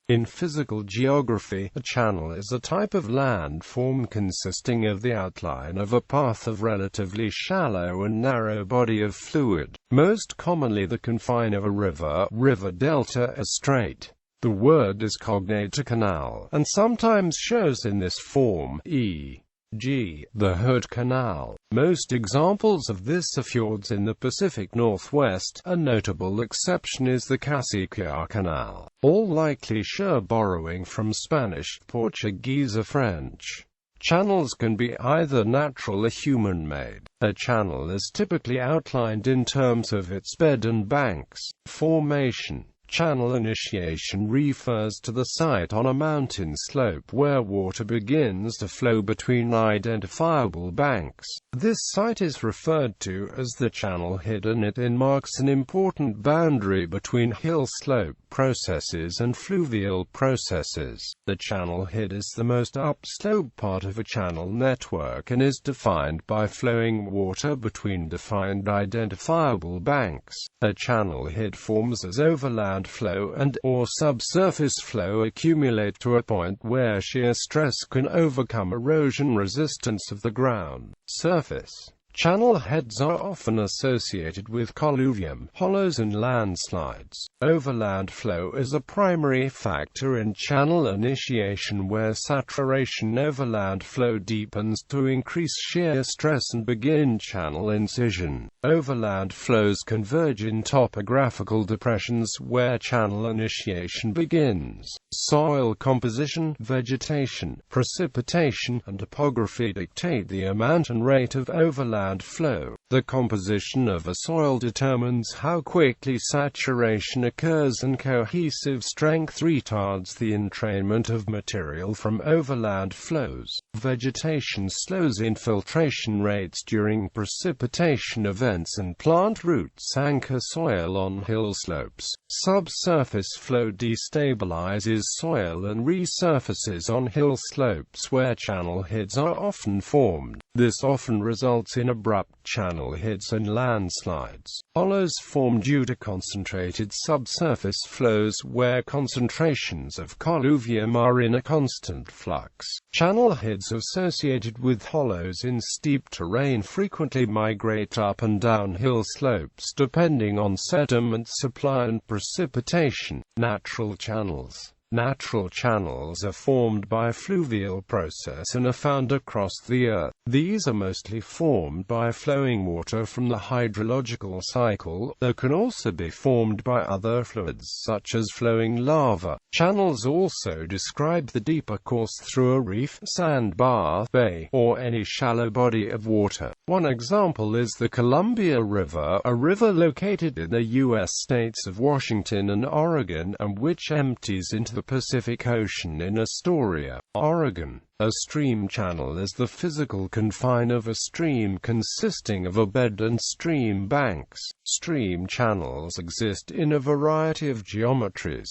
In physical geography, a channel is a type of landform consisting of the outline of a path of relatively shallow and narrow body of fluid, most commonly the confine of a river delta, a strait. The word is cognate to canal, and sometimes shows in this form, e.g., the Hood Canal. Most examples of this are fjords in the Pacific Northwest. A notable exception is the Casiquiare Canal, all likely share borrowing from Spanish, Portuguese or French. Channels can be either natural or human-made. A channel is typically outlined in terms of its bed and banks. Formation. Channel initiation refers to the site on a mountain slope where water begins to flow between identifiable banks. This site is referred to as the channel head, and it marks an important boundary between hill slope processes and fluvial processes. The channel head is the most upslope part of a channel network and is defined by flowing water between defined identifiable banks. A channel head forms as overland flow and/or subsurface flow accumulate to a point where shear stress can overcome erosion resistance of the ground surface. Channel heads are often associated with colluvium, hollows and landslides. Overland flow is a primary factor in channel initiation, where saturation overland flow deepens to increase shear stress and begin channel incision. Overland flows converge in topographical depressions where channel initiation begins. Soil composition, vegetation, precipitation, and topography dictate the amount and rate of overland flow. The composition of a soil determines how quickly saturation occurs, and cohesive strength retards the entrainment of material from overland flows. Vegetation slows infiltration rates during precipitation events, and plant roots anchor soil on hill slopes. Subsurface flow destabilizes soil and resurfaces on hill slopes where channel heads are often formed. This often results in abrupt channel heads and landslides. Hollows form due to concentrated subsurface flows where concentrations of colluvium are in a constant flux. Channel heads associated with hollows in steep terrain frequently migrate up and down hill slopes depending on sediment supply and precipitation. Natural channels. Natural channels are formed by fluvial process and are found across the Earth. These are mostly formed by flowing water from the hydrological cycle, though can also be formed by other fluids such as flowing lava. Channels also describe the deeper course through a reef, sandbar, bay, or any shallow body of water. One example is the Columbia River, a river located in the U.S. states of Washington and Oregon, and which empties into the Pacific Ocean in Astoria, Oregon. A stream channel is the physical confine of a stream consisting of a bed and stream banks. Stream channels exist in a variety of geometries.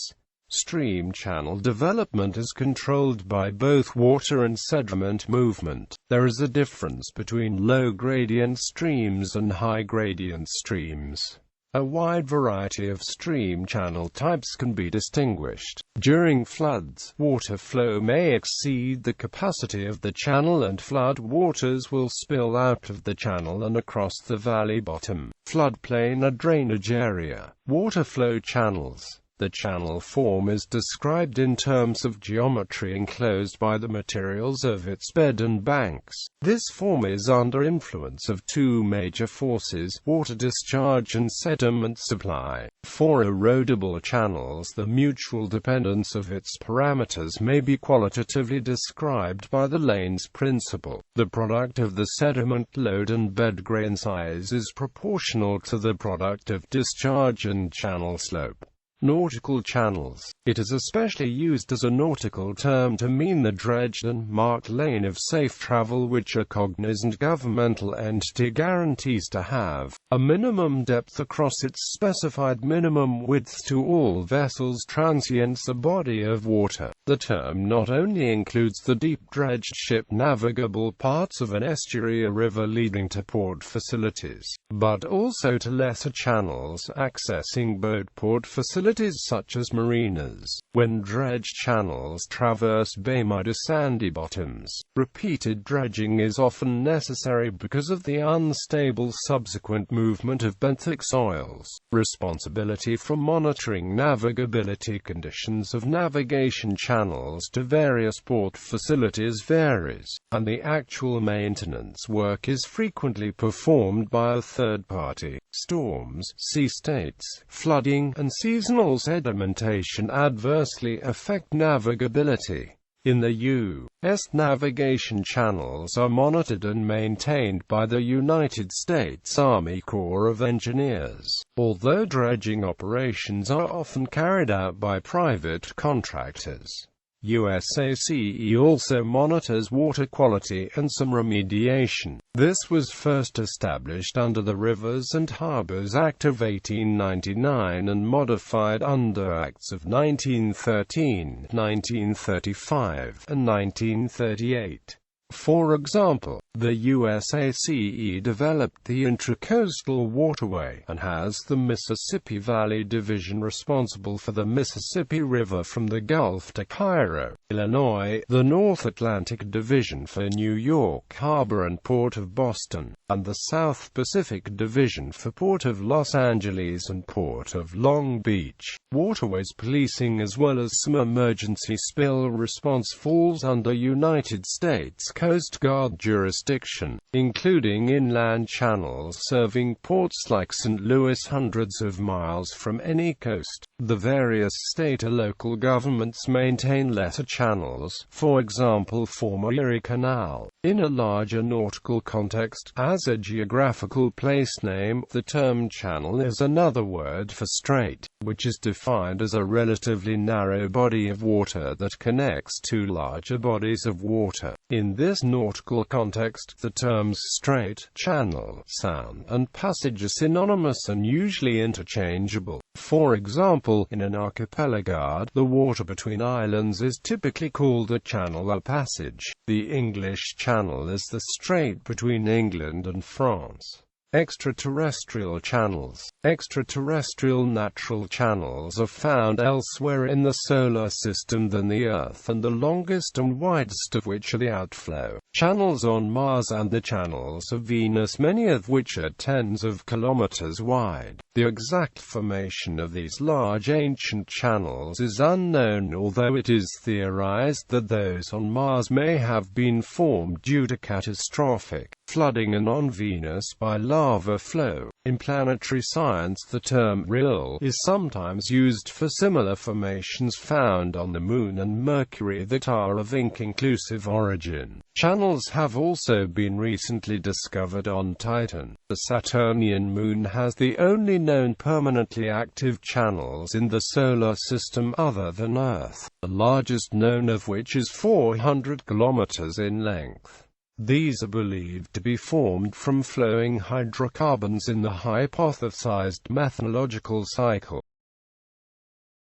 Stream channel development is controlled by both water and sediment movement. There is a difference between low-gradient streams and high-gradient streams. A wide variety of stream channel types can be distinguished. During floods, water flow may exceed the capacity of the channel, and flood waters will spill out of the channel and across the valley bottom. Floodplain, a drainage area. Water flow channels. The channel form is described in terms of geometry enclosed by the materials of its bed and banks. This form is under influence of two major forces: water discharge and sediment supply. For erodible channels, the mutual dependence of its parameters may be qualitatively described by the Lane's principle. The product of the sediment load and bed grain size is proportional to the product of discharge and channel slope. Nautical channels. It is especially used as a nautical term to mean the dredged and marked lane of safe travel which a cognizant governmental entity guarantees to have a minimum depth across its specified minimum width to all vessels transients a body of water. The term not only includes the deep dredged ship navigable parts of an estuary or river leading to port facilities, but also to lesser channels accessing boat port facilities facilities such as marinas. When dredged channels traverse bay-mud or sandy bottoms, repeated dredging is often necessary because of the unstable subsequent movement of benthic soils. Responsibility for monitoring navigability conditions of navigation channels to various port facilities varies, and the actual maintenance work is frequently performed by a third party. Storms, sea states, flooding, and seasonal sedimentation adversely affect navigability. In the U.S., navigation channels are monitored and maintained by the United States Army Corps of Engineers, although dredging operations are often carried out by private contractors. USACE also monitors water quality and some remediation. This was first established under the Rivers and Harbors Act of 1899 and modified under Acts of 1913, 1935, and 1938. For example, the USACE developed the Intracoastal Waterway, and has the Mississippi Valley Division responsible for the Mississippi River from the Gulf to Cairo, Illinois, the North Atlantic Division for New York Harbor and Port of Boston, and the South Pacific Division for Port of Los Angeles and Port of Long Beach. Waterways policing as well as some emergency spill response falls under United States Coast Guard jurisdiction, including inland channels serving ports like St. Louis hundreds of miles from any coast. The various state or local governments maintain lesser channels, for example former Erie Canal. In a larger nautical context, as a geographical place name, the term channel is another word for strait, which is defined as a relatively narrow body of water that connects two larger bodies of water. In this nautical context, the terms strait, channel, sound, and passage are synonymous and usually interchangeable. For example, in an archipelago, the water between islands is typically called a channel or passage. The English Channel is the strait between England and France. Extraterrestrial channels. Extraterrestrial natural channels are found elsewhere in the solar system than the Earth, and the longest and widest of which are the outflow channels on Mars and the channels of Venus, many of which are tens of kilometers wide. The exact formation of these large ancient channels is unknown, although it is theorized that those on Mars may have been formed due to catastrophic flooding, and on Venus by lava flow. In planetary science, the term rill is sometimes used for similar formations found on the Moon and Mercury that are of inconclusive origin. Channels have also been recently discovered on Titan. The Saturnian moon has the only known permanently active channels in the solar system other than Earth, the largest known of which is 400 kilometers in length. These are believed to be formed from flowing hydrocarbons in the hypothesized methanological cycle.